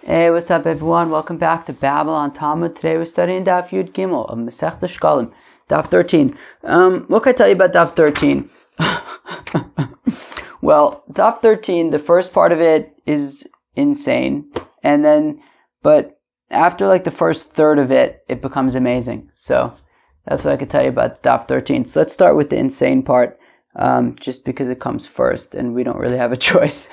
Hey, what's up, everyone? Welcome back to Babylon Talmud. Today we're studying Daf Yud Gimel of Masechta Sheqalim, Daf 13. What can I tell you about Daf 13? Well, Daf 13, the first part of it is insane, but after like the first third of it, it becomes amazing. So that's what I could tell you about Daf 13. So let's start with the insane part, just because it comes first, and we don't really have a choice.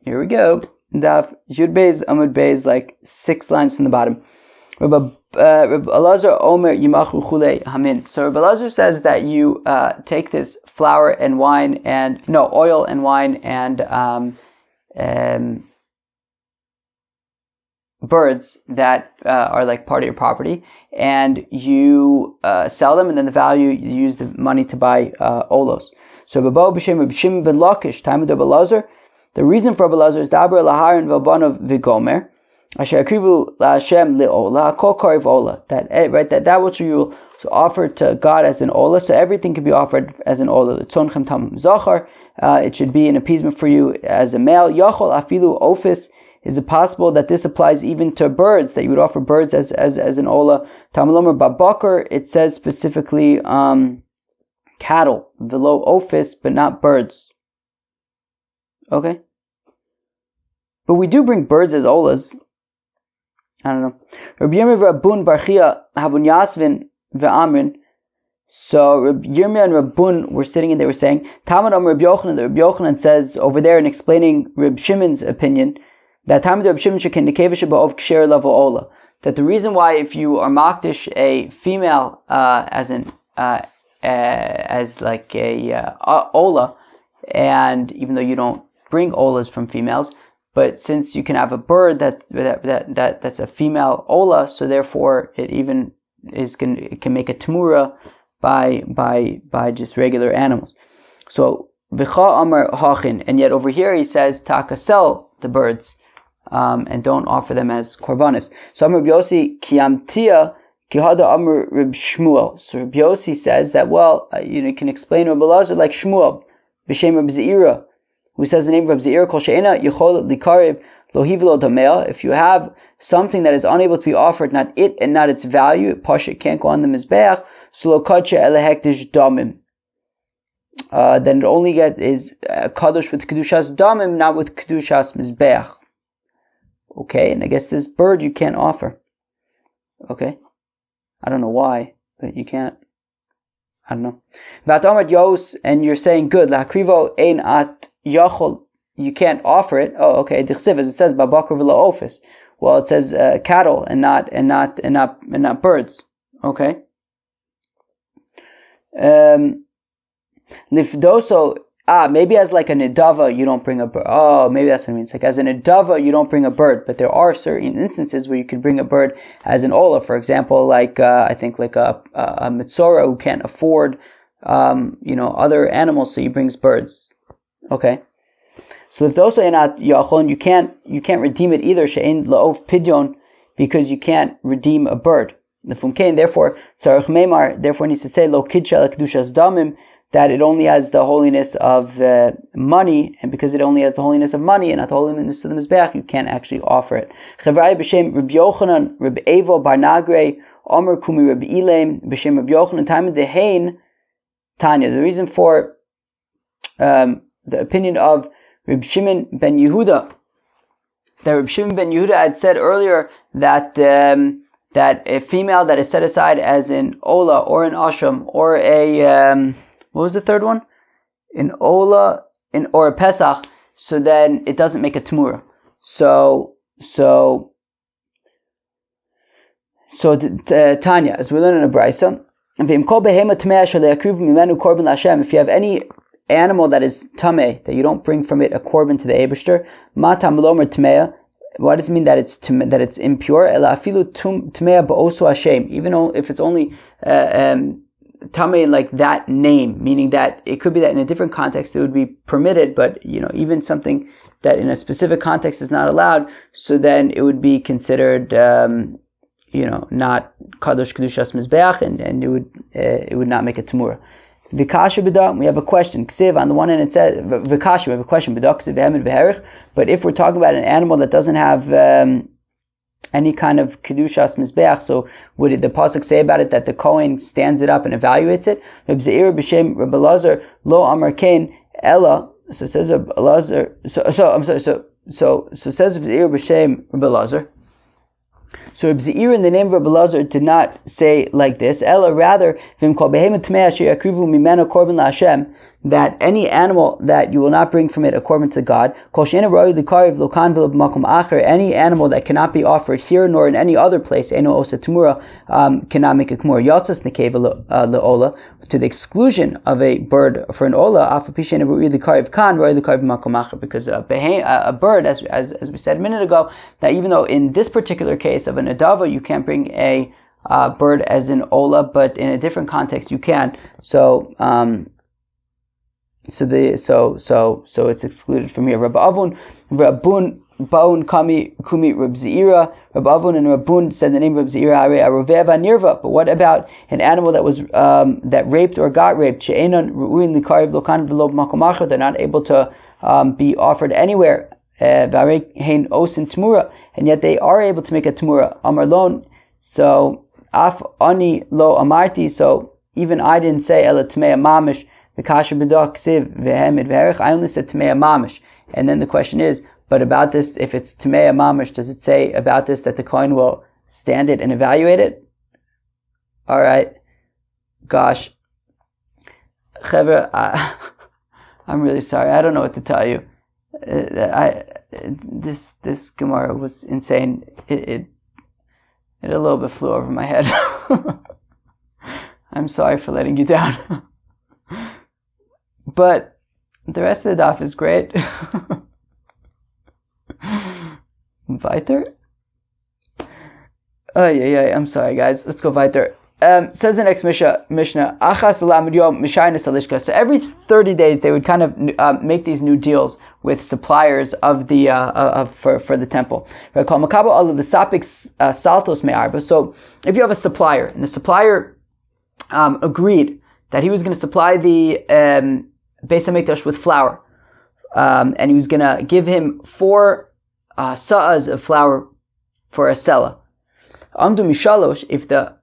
Here we go. Daf Yud Beis Amud Beis, like 6 lines from the bottom. Reb Elazar Omer Yimachu Chulei Hamin. So Reb Elazar says that you take this flour and wine oil and wine and birds that are like part of your property, and you sell them, and then the value you use the money to buy olos. So Babo b'shem Reb Shimon ben Lakish, time of Reb Elazar. The reason for Reb Elazar is Daber laharin v'albanav v'gomer asher akrivu laHashem le'ola kol karev ola. That which you will offer to God as an ola, so everything can be offered as an ola. Tzonechem tamim zachar. It should be an appeasement for you as a male. Yachol afilu ofis. Is it possible that this applies even to birds, that you would offer birds as an ola? Tamalomer babakar. It says specifically cattle, velo ofis, but not birds. Okay, but we do bring birds as olas. I don't know. Rabbi Yirmiyah Rabbun Barchia Havun Yasvin ve'Amrin. So Rabbi Yirmiyah and Rabbun were sitting and they were saying, Talmud Amar Rabbi Yochanan. Rabbi Yochanan says over there in explaining Rabbi Shimon's opinion that Talmud Rabbi Shimon shekin nekevish ba'ov ksher level ola. That the reason why if you are makdish a female as like a ola, and even though you don't bring olas from females, but since you can have a bird that's a female ola, so therefore it even it can make a tamura by just regular animals. So v'cha amar hachin, and yet over here he says taka sell the birds and don't offer them as korbanos. So Amar Rabbi Yossi kiyamtia kihada Amar Reb Shmuel. So Rabbi Yossi says that you can explain Rabbi Elazar like Shmuel b'shem Reb Zeira, who says the name of Reb Zeira, Kol she'ena yichol likarev lo hivlo damea. If you have something that is unable to be offered, not it and not its value, pasha can't go on the mizbeach, so lo kadsha ele hektish damim. Then it only is kadosh with kedushas damim, not with kedushas mizbeach. Okay, and I guess this bird you can't offer. Okay, I don't know why, but you can't. I don't know. V'atamad yos, and you're saying good. La'akrivo ein at yachol. You can't offer it. Oh, okay. Dichsiv, as it says, babakar v'la ofis. Well, it says cattle and not birds. Okay. Lifdoso. Maybe as like a nidava you don't bring a bird. Oh, maybe that's what it means. Like as a nidava you don't bring a bird, but there are certain instances where you can bring a bird as an ola. For example, like I think like a mitzora who can't afford other animals, so he brings birds. Okay. So if those are not yachon, you can't redeem it either. She'ein la'ov pidyon, because you can't redeem a bird. The fumkein, therefore tzarich meimar, therefore needs to say lo kidsha kedushas damim, that it only has the holiness of money, and because it only has the holiness of money and not the holiness of the mizbeach, you can't actually offer it. Chavrai b'shem Rabbi Yochanan, Rabbi Evo bar Nagre, Omer kumi Rabbi Ilaim, b'shem Rabbi Yochanan, time of the Hain, Tanya. The reason for the opinion of Rabbi Shimon ben Yehuda, that Rabbi Shimon ben Yehuda had said earlier that a female that is set aside as an ola or an asham or a what was the third one? An ola or a pesach, so then it doesn't make a tamura. So Tanya, as we learn in a brisa, if you have any animal that is tameh, that you don't bring from it a korban to the Eibishter, matam lomer tameh. What does it mean that it's impure? Even though if it's only tameh like that name, meaning that it could be that in a different context it would be permitted, but even something that in a specific context is not allowed, so then it would be considered not kadosh kedushas mizbeach, and it would not make a tamura. Vikasha b'da, we have a question. Ksiv, on the one hand it says Vikasha, we have a question. B'da ksiv v'hemed v'herich. But if we're talking about an animal that doesn't have any kind of kedushas mizbeach, so would the pasuk say about it that the Kohen stands it up and evaluates it? Reb Zeir b'shem Reb Elazar lo amar kain ella. So says Reb Elazar. So says Reb Zeir b'shem Reb Elazar. So Reb Zeir in the name of Reb Elazar did not say like this. Ella rather v'im kol behemoth tamei asher yakrivu mimeno korban laHashem, that any animal that you will not bring from it a korban to God, any animal that cannot be offered here nor in any other place, cannot make a k'mur to the exclusion of a bird for an ola, because a bird, as we said a minute ago, that even though in this particular case of an adava you can't bring a bird as an ola, but in a different context you can. So it's excluded from here. Rabbun Baun Kumi Reb Zeira. Rabbun and Rabbun said the name of Reb Zeira Hare Aroveva Nirva. But what about an animal that was that raped or got raped? She'enon Ruin Likariv Lokan V'Lo Makomacher. They're not able to be offered anywhere. Varei Hein Osin Tmura, and yet they are able to make a Tmura Amar Lon. So Af Ani Lo Amarti. So even I didn't say Ela Tmei Mamish. I only said Tamei Mamish. And then the question is, but about this, if it's Tamei Mamish, does it say about this that the Kohen will stand it and evaluate it? Alright. Gosh. Chevra, I'm really sorry. I don't know what to tell you. This Gemara was insane. It a little bit flew over my head. I'm sorry for letting you down. But the rest of the daf is great. Weiter? Oh, yeah, I'm sorry, guys. Let's go weiter. Says the next Mishnah, Achas Lamed Yom Mishaynes Halishka. So every 30 days they would kind of make these new deals with suppliers of the for the temple. So if you have a supplier, and the supplier agreed that he was going to supply the Beis HaMikdash with flour, and he was going to give him 4 sa'as of flour for a sela. Amdu mishalosh, if the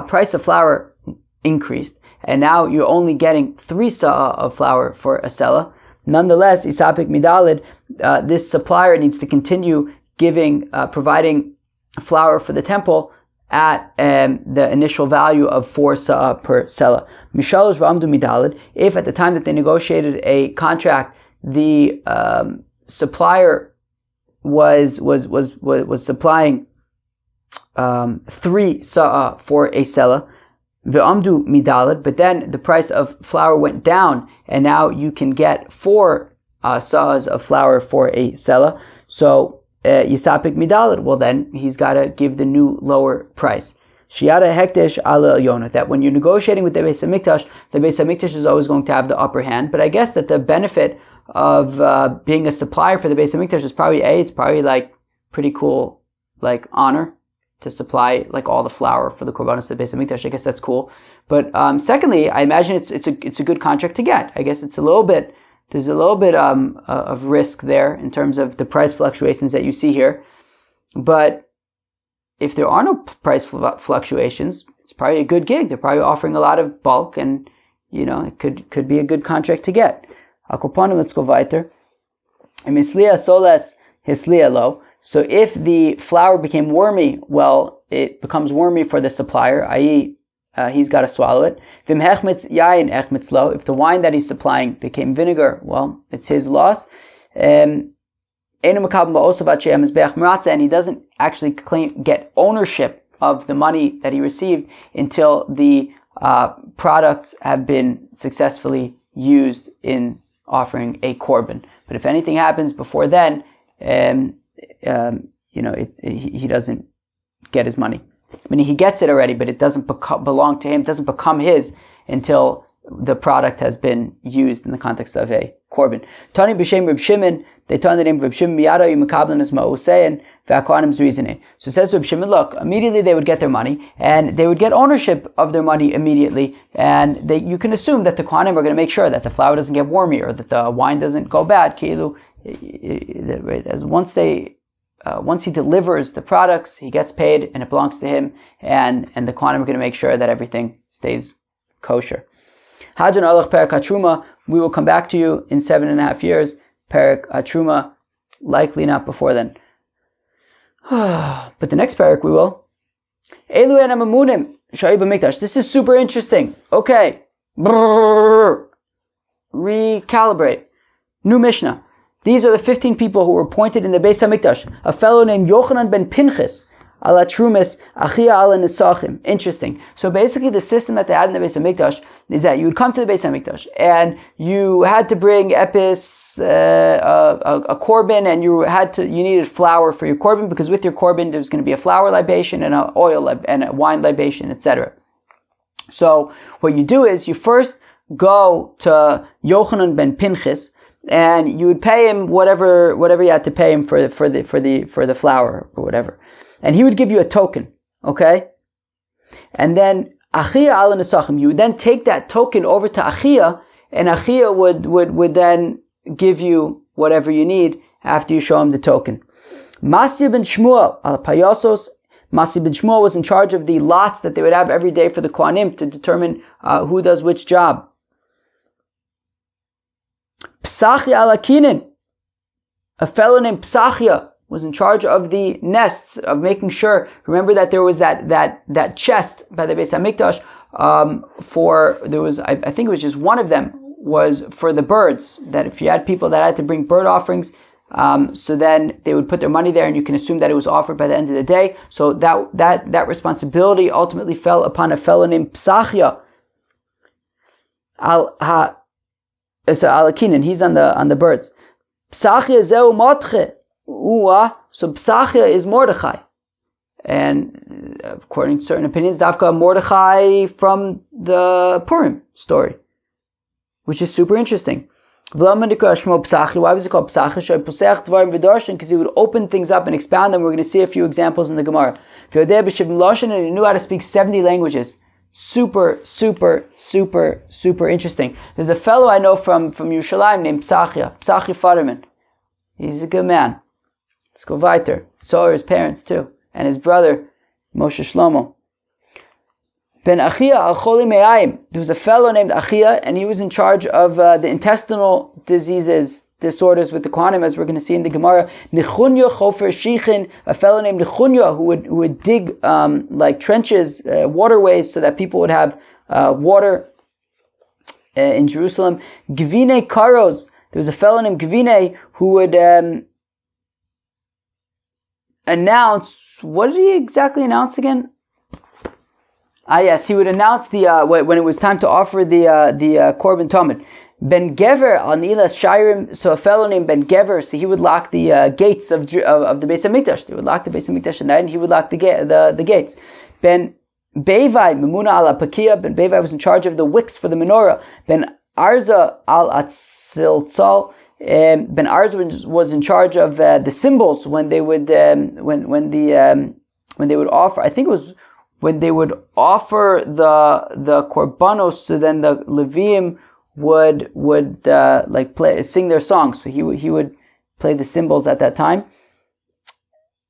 price of flour increased, and now you're only getting 3 sa'a of flour for a sela, nonetheless, isapik midalid, this supplier needs to continue providing flour for the temple at the initial value of 4 sa'a per sela. Mishalosh v'amdu midalid, if at the time that they negotiated a contract, the supplier was supplying 3 sa'a for a sela, v'amdu midalid, but then the price of flour went down, and now you can get 4 sa'as of flour for a sela. So Yisapik midalid, well then he's got to give the new lower price. Shiada hekdesh ala yona, that when you're negotiating with the Beis HaMikdash is always going to have the upper hand. But I guess that the benefit of being a supplier for the Beis HaMikdash is probably it's probably like pretty cool, like honor to supply like all the flour for the korbanos of the Beis HaMikdash. I guess that's cool. But secondly, I imagine it's a good contract to get. I guess there's a little bit of risk there in terms of the price fluctuations that you see here. But if there are no price fluctuations, it's probably a good gig. They're probably offering a lot of bulk, and it could be a good contract to get. Akoponim, let's go weiter. Mislia soles hislia lo. So if the flour became wormy, well, it becomes wormy for the supplier, i.e., he's got to swallow it. Vim hechmitz yayin echmitz lo. If the wine that he's supplying became vinegar, well, it's his loss. And he doesn't actually get ownership of the money that he received until the products have been successfully used in offering a korban. But if anything happens before then, he doesn't get his money. I mean, he gets it already, but it doesn't belong to him. It doesn't become his until the product has been used in the context of a korban. Tani b'shem Reb Shimon they turn the name of Reb Shimon Miyado Yimakablin as Ma'usein V'Akwanim's reasoning. So it says Reb Shimon, look, immediately they would get their money, and they would get ownership of their money immediately, and you can assume that the Kohanim are going to make sure that the flour doesn't get warmy or that the wine doesn't go bad. As once he delivers the products, he gets paid, and it belongs to him, and the Kohanim are going to make sure that everything stays kosher. Hadran Alach Perak HaTruma, we will come back to you in 7.5 years. Perak HaTruma, likely not before then. But the next parak we will. Elu en hamamunim sha'yu b'mikdash. This is super interesting. Okay. Recalibrate. New Mishnah. These are the 15 people who were appointed in the Beis HaMikdash. A fellow named Yochanan ben Pinchas, ala Trumis, Achia ala Nisachim. Interesting. So basically the system that they had in the Beis HaMikdash is that you would come to the Beis HaMikdash and you had to bring epis, a korban, and you needed flour for your korban, because with your korban there was going to be a flour libation and an oil and a wine libation, etc. So what you do is you first go to Yochanan ben Pinchas, and you would pay him whatever you had to pay him for the flour or whatever, and he would give you a token, okay? And then Achia ala Nesachim, you would then take that token over to Achia, and Achia would then give you whatever you need after you show him the token. Masya ben Shmuel al Payasos. Masya ben Shmuel was in charge of the lots that they would have every day for the Kohanim to determine who does which job. Psachia ala Kinin, a fellow named Psachia, was in charge of the nests, of making sure. Remember that there was that chest by the Beis HaMikdash. I think it was just one of them was for the birds. That if you had people that had to bring bird offerings, so then they would put their money there, and you can assume that it was offered by the end of the day. So that responsibility ultimately fell upon a fellow named Psachia Al-Akinan. He's on the birds. Psachia zeu motche. So Psachia is Mordechai, and according to certain opinions, Dafka Mordechai from the Purim story, which is super interesting. Why was it called Psachia? Because he would open things up and expound them. We're going to see a few examples in the Gemara. And he knew how to speak 70 languages. Super, super, super, super interesting. There's a fellow I know from Yerushalayim named Psachia Futterman. He's a good man. Let's go weiter. So are his parents too, and his brother Moshe Shlomo. Ben Achia al Choli Me'ayim. There was a fellow named Achia, and he was in charge of the intestinal disorders with the Kohanim, as we're going to see in the Gemara. Nechunya Chofer Shichin, a fellow named Nechunya who would dig like trenches, waterways, so that people would have water in Jerusalem. Gvine Karos. There was a fellow named Gvine who would announce. What did he exactly announce again? Yes, he would announce when it was time to offer the korban tamid. Ben Gever al Nilas Shairim. So a fellow named Ben Gever, so he would lock the gates of the Beis Hamikdash. They would lock the Beis Hamikdash at night, and he would lock the gates. Ben Bevai Memuna al Apakia. Ben Bevai was in charge of the wicks for the menorah. Ben Arza al Atziltzal. Ben Arza was in charge of the symbols when they would when they would offer. I think it was when they would offer the korbanos. So then the Leviim would sing their songs. So he would play the cymbals at that time.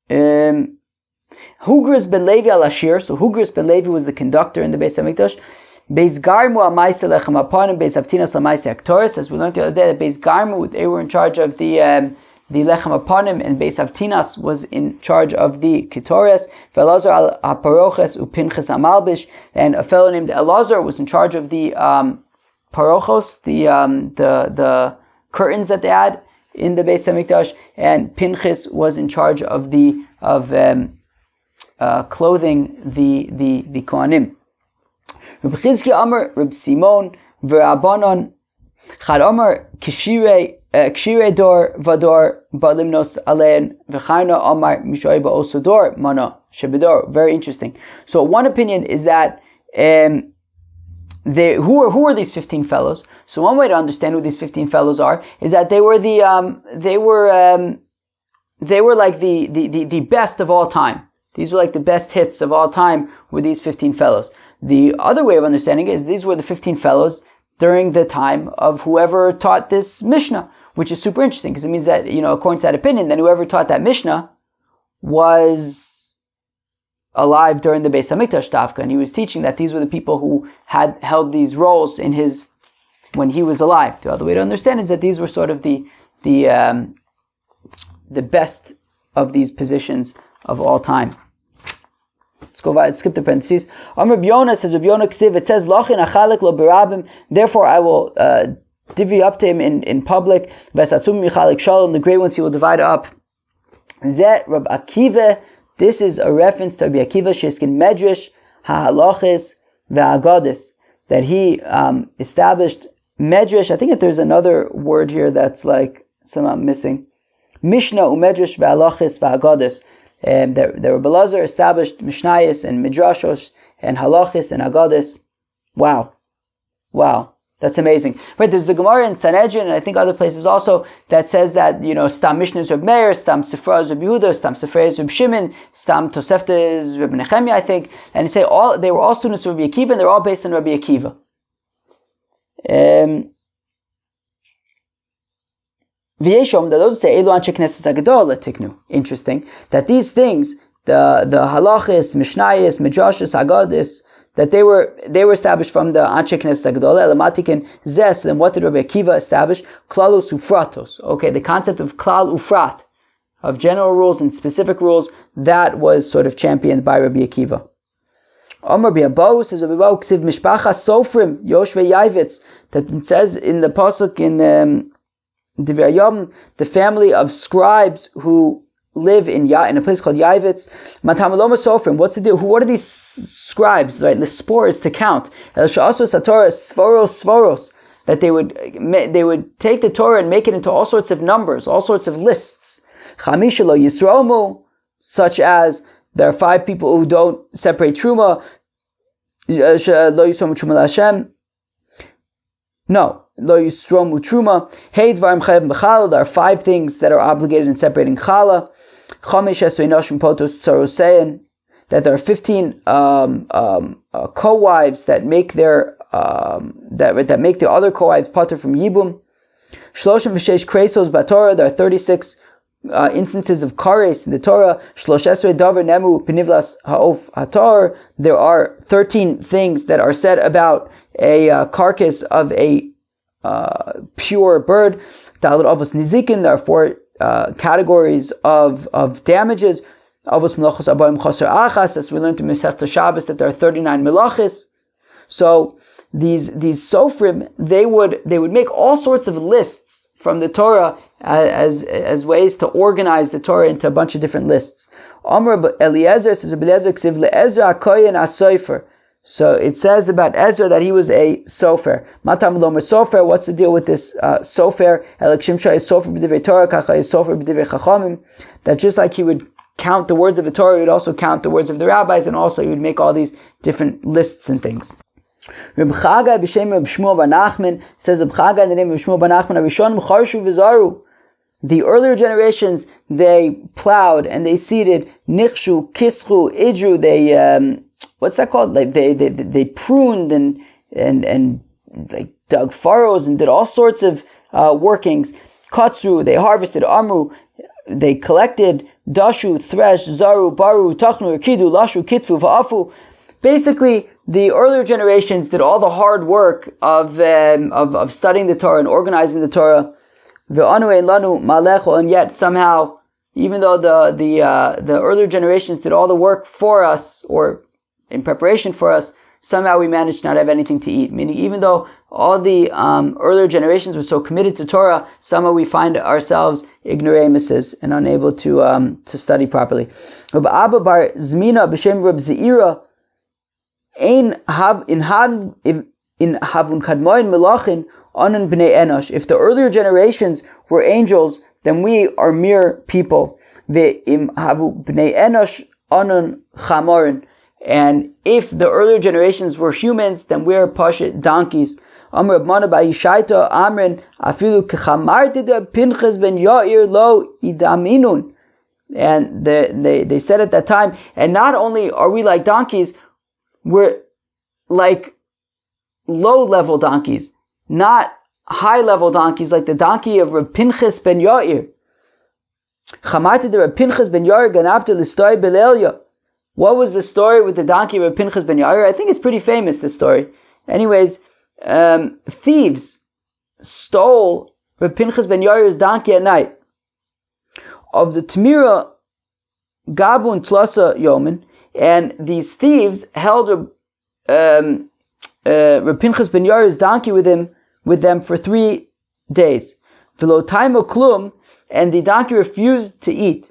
Hugris ben Levi al Ashir. So Hugris ben Levi was the conductor in the Beis Hamikdash. Beis Garmu Amaisa Lechem Apanim, Beis Avtinas Amaisa Aktoris. As we learned the other day, that Beis Garmu, they were in charge of the Lechem Apanim, and Beis Avtinas was in charge of the Ketores. Elazar al Paroches Upinches Amalbish, and a fellow named Elazar was in charge of the Parochos, the curtains that they had in the Beis Hamikdash, and Pinchas was in charge of clothing the Kohanim. Reb Chizki Amar, Reb Simon, V'Rabanon, Chad Amar, Kshire Dor, Vador, Balimnos Alein, V'Chayna Amar, Mishoy Ba'osodor, Mana, Shebedor. Very interesting. So one opinion is that who are these 15 fellows? So one way to understand who these 15 fellows are is that they were like the best of all time. These were like the best hits of all time, were these 15 fellows. The other way of understanding it is these were the 15 fellows during the time of whoever taught this Mishnah, which is super interesting because it means that, according to that opinion, then whoever taught that Mishnah was alive during the Beis Hamikdash Dafka, and he was teaching that these were the people who had held these roles when he was alive. The other way to understand is that these were sort of the best of these positions of all time. Let's go by, skip the parentheses. Rabbi Yonah says, Rabbi Yonah Ksiv, it says, Lachin achalek lo berabim, therefore I will divvy up to him in public, Vesatzum michalek shalom, the great ones he will divide up. Zeh Rab Akiva, this is a reference to Rabbi Akiva, Sheskin Medrash, HaHalachis, VeHagadis, that he established Medrash. I think that there's another word here that's like, somehow missing. Mishnah, Umedrash, VeHalachis, VeHagadis. The Rebbe Elazar established Mishnayos and Midrashos and Halachis and Agadis. Wow. That's amazing. Right, there's the Gemara in Sanhedrin, and I think other places also, that says that, Stam Mishnah is Reb Meir, Stam Sifra is Reb Yehuda, Stam Sifra is Reb Shimon, Stam Tosefta is Reb Nechemia, I think. And they say they were all students of Rabbi Akiva, and they're all based on Rabbi Akiva. V'yeshom, that those say Elu Anshe Knesset Hagadol Tiknu. Interesting that these things, the Halachis, Mishnayos, Midrashos, Agadis, that they were established from the Anshe Knesset Hagadol Elamatikin Zeh. So then, what did Rabbi Akiva establish? Klalus Ufratos. Okay, the concept of Klal Ufrat, of general rules and specific rules, that was sort of championed by Rabbi Akiva. Omar Bi'Abo says, Rabbi Abo Ksiv Mishpacha Sofrim Yoshve Yavitz, that it says in the pasuk in the family of scribes who live in a place called Yavitz. Matamaloma Sofrim. What's the deal? What are these scribes? Right, the spore is to count. El Sha'asu Satorah Svoros. That they would take the Torah and make it into all sorts of numbers, all sorts of lists. Chamisha lo Yisromu, such as there are 5 people who don't separate Truma. Lo Yisromu Truma L'Hashem. No. Lo Yisromu Truma. Hey Dvarim Chayav B'Chala. There are 5 things that are obligated in separating Chala. Chamish Esrei Noshim Potos Tzarosein. That there are 15 co-wives that make their that make the other co-wives pater from Yibum. Shloshim V'Sheish Kresos B'Torah. There are 36 instances of kares in the Torah. Shlosh Esrei Davar Nemu Penivlas Ha'of Hator. There are 13 things that are said about a carcass of a pure bird. Daled Avos Nizikin. There are 4 categories of damages. Avos Melachos Abayim Chaser Achas, as we learned in Masechta Shabbos, that there are 39 melachis. So these sofrim, they would make all sorts of lists from the Torah as ways to organize the Torah into a bunch of different lists. Amr Eliezer says, Eliezer Ksiv leEzra Koyen HaSofer. So it says about Ezra that he was a sofer. Matam Lomer sofer. What's the deal with this sofer? Elek Shimshai is sofer b'divrei Torah, Kacha is sofer b'divrei Chachamim. That just like he would count the words of the Torah, he would also count the words of the rabbis, and also he would make all these different lists and things. Reb Chagai b'shem Reb Shmuel bar Nachman says, Reb Chagai in the name of Shmuel bar Nachman, Arishonim charshu v'zaru. The earlier generations, they plowed and they seeded, nichshu, kischu, idru. They what's that called? Like they pruned and like dug furrows and did all sorts of workings. Katzru, they harvested. Amru, they collected. Dashu, thresh, zaru, baru, tachnu, kidu, lashu, kitfu, va'afu. Basically, the earlier generations did all the hard work of studying the Torah and organizing the Torah. Ve'anu ein lanu malecho, and yet somehow, even though the earlier generations did all the work for us or in preparation for us, somehow we managed to not have anything to eat. Meaning, even though all the earlier generations were so committed to Torah, somehow we find ourselves ignoramuses and unable to study properly. Rabbi Abba bar Zmina b'shem Reb Zeira in havun kadmoin melachin anan b'nei enosh. If the earlier generations were angels, then we are mere people. Ve'im havu b'nei enosh anan chamorin. And if the earlier generations were humans, then we're pashit donkeys. Amr Abmana Ba'ishaita Amrin Afilu Kechamartida Pinchas ben Yair Lo Idaminun. And they said at that time, and not only are we like donkeys, we're like low-level donkeys, not high-level donkeys like the donkey of Reb Pinchas ben Yair. Chamartida Reb Pinchas ben Yair Ganavta L'Stoi Belelia. What was the story with the donkey of Reb Pinchas ben Yair? I think it's pretty famous, this story. Anyways, thieves stole Reb Pinchas ben Yair's donkey at night. Of the Tamira Gabun Tlasa Yomen, and these thieves held Reb Pinchas ben Yair's donkey with them for 3 days. V'lo taimo klum, and the donkey refused to eat.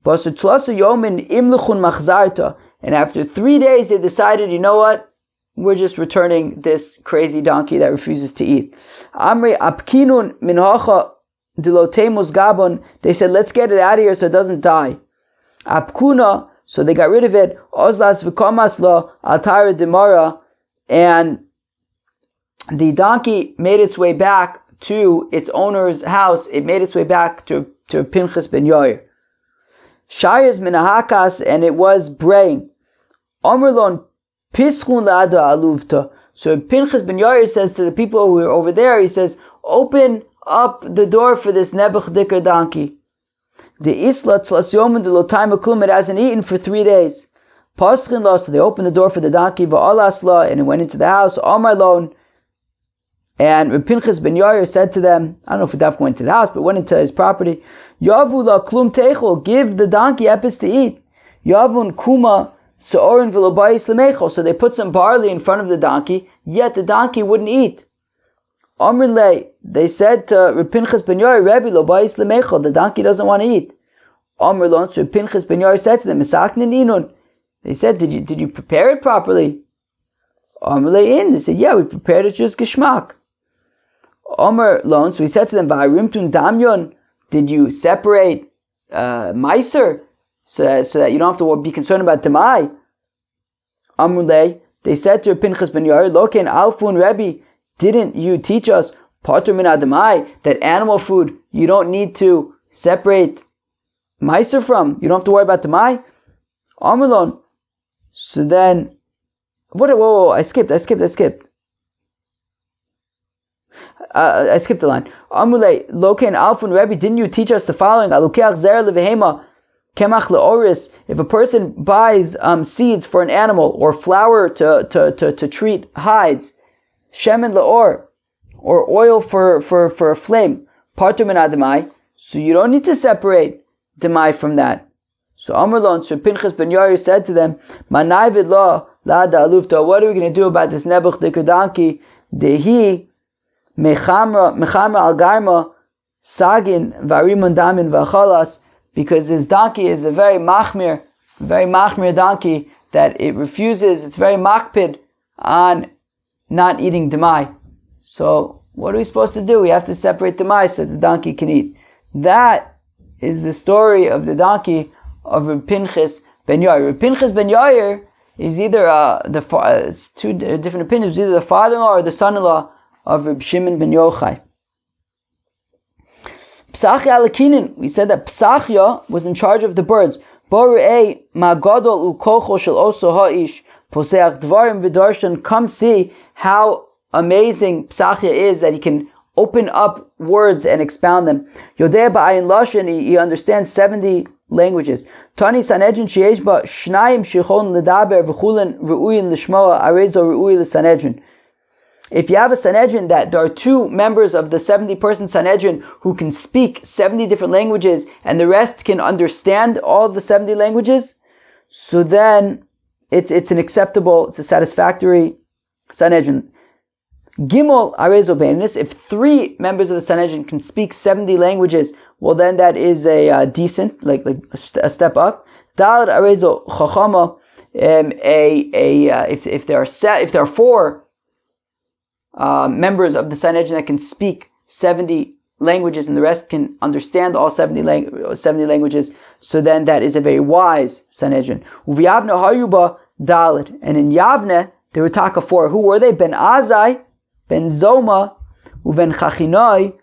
Basu Tlasa Yomen imluchun machzarta, and after 3 days they decided, you know what? We're just returning this crazy donkey that refuses to eat. Amri apkinun minhacha dilotemus gabon. They said, let's get it out of here so it doesn't die. Apkuna, so they got rid of it. Ozlas v'komasla altara demara, and the donkey made its way back to its owner's house. It made its way back to Pinchas ben Yair. Shayas minahakas, and it was braying. Amrlon pischun la'ada aluvta. So Pinchas ben Yair says to the people who are over there, he says, open up the door for this Nebuch Dicker donkey. The isla tlas yomen de lotaim akum, it hasn't eaten for 3 days. Paschin la, so they opened the door for the donkey, va'alas la, and it went into the house. Amar lon, and Reb Pinchas ben Yair said to them, I don't know if Daf went to the house, but went into his property. Yavu la klum teichel, give the donkey epis to eat. Yavun kuma seorin v'lobayis lemechel. So they put some barley in front of the donkey, yet the donkey wouldn't eat. Amrle, they said to Reb Pinchas ben Yair, Rebbe lobayis lemechel, the donkey doesn't want to eat. Amrlon, so Reb Pinchas ben Yair said to them, Misaknin inun. They said, did you prepare it properly? Amrle in, they said, yeah, we prepared it just geschmack. Amrlon, so he said to them, Va'arimtun damyon, did you separate meiser so that you don't have to be concerned about demai? Amrle, they said to Reb Pinchas ben Yair, Loken alfun Rebbe, didn't you teach us patur min adamai, that animal food you don't need to separate meiser from? You don't have to worry about demai. Amrlon. So then, whoa, I skipped. I skipped the line. Amrle loken alfun Rebbe, didn't you teach us the following? Alukeach zer levehema kemach leoris. If a person buys seeds for an animal or flour to treat hides, shemen leor, or oil for a flame, patur min adamai, so you don't need to separate demai from that. So Amrlon, so Pinchas ben Yair said to them, Manayvid la da alufta, what are we going to do about this Nebuch Dicker donkey? Dehi mechamra al garma sagin varimun damin v'achalas, because this donkey is a very machmir donkey, that it refuses, it's very makpid on not eating demai. So what are we supposed to do? We have to separate demai so the donkey can eat. That is the story of the donkey of Reb Pinchas ben Yair. Reb Pinchas ben Yair is either it's two different opinions, either the father-in-law or the son-in-law of Reb Shimon ben Yochai. Psachia alakinin, we said that Psachia was in charge of the birds. Boru'ei magadol ukocho shel oso ha'ish poseach dvarim v'darshan. Come see how amazing Psachia is, that he can open up words and expound them. Yodeh ba'ayin lashon, he understands 70 languages. Tani Sanhedrin sheyesh ba shnayim shechon ledaber v'chulen ru'uyin l'shmoa arezo ru'uy l'Sanhedrin. If you have a Sanhedrin that there are 2 members of the 70-person Sanhedrin who can speak 70 different languages and the rest can understand all the 70 languages, so then it's a satisfactory Sanhedrin. Gimel arezo beinis, if 3 members of the Sanhedrin can speak 70 languages, well then that is a decent, like a step up. Dalad arezo chachama, if there are 4 members of the Sanhedrin that can speak 70 languages and the rest can understand all 70 languages, so then that is a very wise Sanhedrin. Uviyavna hayuba Dalit. And in Yavne, there were taka 4. Who were they? Ben Azai, Ben Zoma, Uben Chachinoi,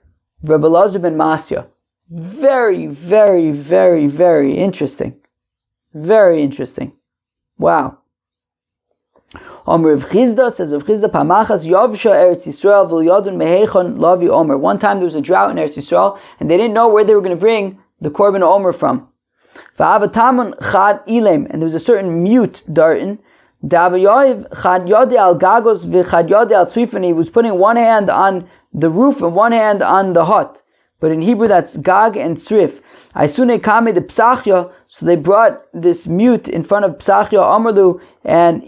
Rebbe Elazar ben Masya. Very, very, very, very interesting. Very interesting. Wow. Omer Rav Chizda says, Rav Chizda Pamachas Yavsha Eretz Yisrael V'Yadun Mehechon Lavi Omer. One time there was a drought in Eretz Yisrael, and they didn't know where they were going to bring the Korban Omer from. V'Avatamun Chad Ilem, and there was a certain mute Darton. Davayoiv Chad Yode Al Gagos V'Chad Yode Al Tzrifin. He was putting one hand on the roof and one hand on the hut. But in Hebrew that's Gag and Tzrif. Aisune Kame de Psachya, so they brought this mute in front of Psachya Amrlu, and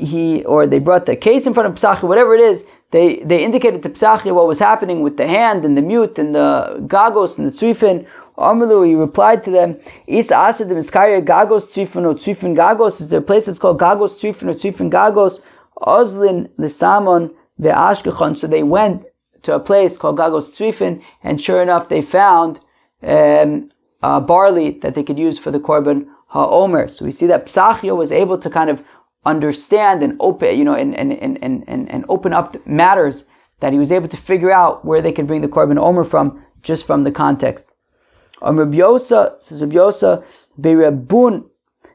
they brought the case in front of Psachya, whatever it is, they indicated to Psachya what was happening with the hand and the mute and the Gagos and the Tzrifin. Amrlu, he replied to them, Isa Asr de Miskaya Gagos Tzrifin or Tzrifin Gagos. Is there a place that's called Gagos Tzrifin or Tzrifin Gagos? Ozlin Lisamon Ve'ashkechon. So they went to a place called Gagos Tzrifin, and sure enough they found barley that they could use for the Korban HaOmer. So we see that Psachya was able to kind of understand and open, and open up matters, that he was able to figure out where they could bring the Korban Omer from, just from the context. Rabbi Yosa, says Rabbi Yosa, Be'Rebun,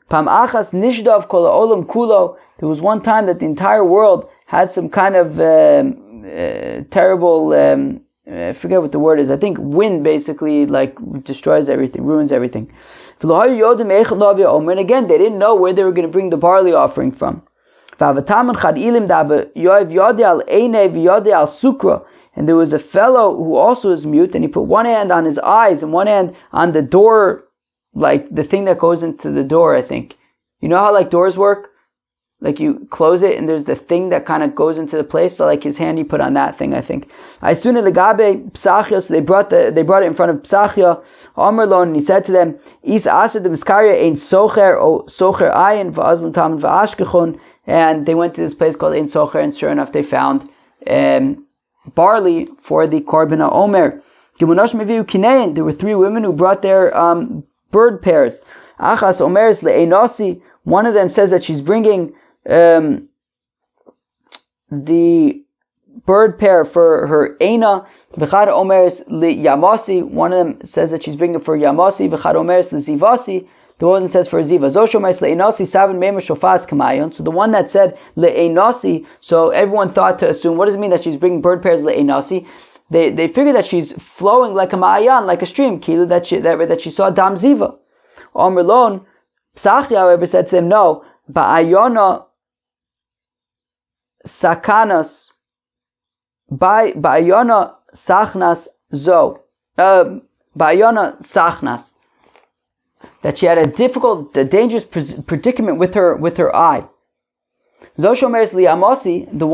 Pam Achas Nishdav Kol Ha'olam Kulo. There was one time that the entire world had some kind of terrible, I forget what the word is. I think wind basically like destroys everything, ruins everything. And again, they didn't know where they were going to bring the barley offering from. And there was a fellow who also is mute, and he put one hand on his eyes and one hand on the door, like the thing that goes into the door, I think. You know how like doors work? Like you close it and there's the thing that kind of goes into the place. So like his hand he put on that thing, I think. So they brought it in front of Psachya, Omerlon, and he said to them, Is asad miskaria ein socher o socher ayin va'azlan tam va'ashkechon. And they went to this place called Ein Socher, and sure enough they found barley for the Korban HaOmer. There were 3 women who brought their bird pairs. Achas omeres le'enosi. One of them says that she's bringing the bird pair for her Eina. V'chad omeres le'yamasi. One of them says that she's bringing it for Yamasi. V'chad omeres le'zivasi. The one that says for Ziva. Zoshomeres le'enosi savin meimer shofaz kamayon. So the one that said le'enosi, so everyone thought to assume, what does it mean that she's bringing bird pairs le'enosi? They figured that she's flowing like a ma'ayan, like a stream, kilu, that she saw dam ziva. Omerlon, Psachya, however, said to them, no, ba'ayona sakanas, ba'ayona sachnas zo, ba'ayona sachnas, that she had a dangerous predicament with her eye. Zoshomeres liyamosi, the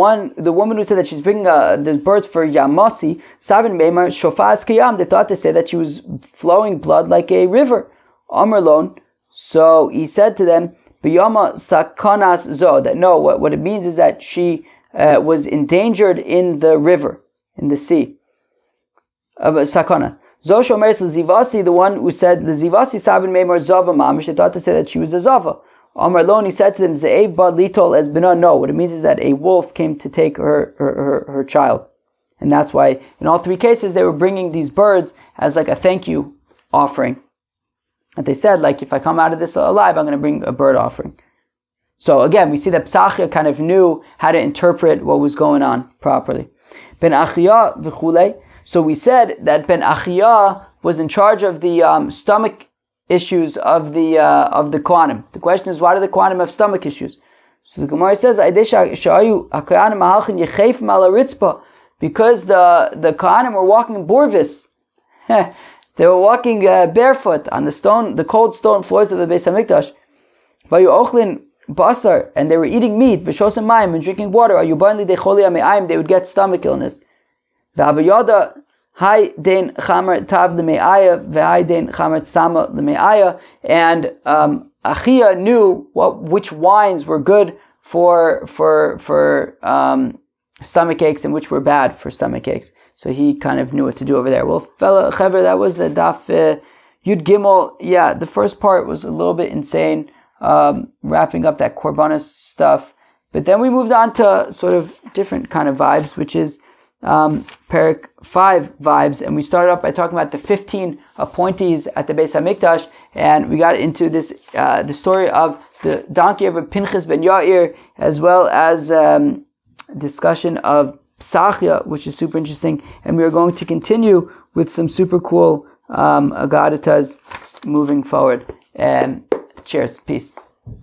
woman who said that she's bringing the birds for Yamosi, Savin Meimar Shofaz Kiyam, they thought to say that she was flowing blood like a river. Amerlon, so he said to them, Biyama Sakanas Zo, that no, what it means is that she was endangered in the river, in the sea. Sakanas. Zoshomeres Zivasi, the one who said the Zivasi Savin Meimar Zava Mamish, they thought to say that she was a Zava. Amarlon, he said to them, Ze'ev bad litol es bina. No, what it means is that a wolf came to take her child. And that's why in all 3 cases they were bringing these birds as like a thank you offering. And they said, like, if I come out of this alive, I'm going to bring a bird offering. So again, we see that Psachya kind of knew how to interpret what was going on properly. Ben Achia v'chulei. So we said that Ben Achia was in charge of the stomach issues of the Kohanim. The question is, why do the Kohanim have stomach issues? So the Gemara says, because the Kohanim were walking Borvis. They were walking barefoot on the cold stone floors of the Beis Hamikdash. Basar, and they were eating meat, v'shosim mayim, and drinking water. They would get stomach illness. Hai den chamer tav l'me'aya, v'hai den chamer tzama l'me'aya. And Achia knew which wines were good for stomach aches and which were bad for stomach aches. So he kind of knew what to do over there. Well, fella Chever, that was a daf Yud Gimel. Yeah, the first part was a little bit insane. wrapping up that korbanos stuff. But then we moved on to sort of different kind of vibes, which is Parak 5 vibes, and we started off by talking about the 15 appointees at the Beis HaMikdash, and we got into this the story of the donkey of Pinchas ben Yair, as well as discussion of Psachia, which is super interesting, and we are going to continue with some super cool Agadatas moving forward. Cheers, peace.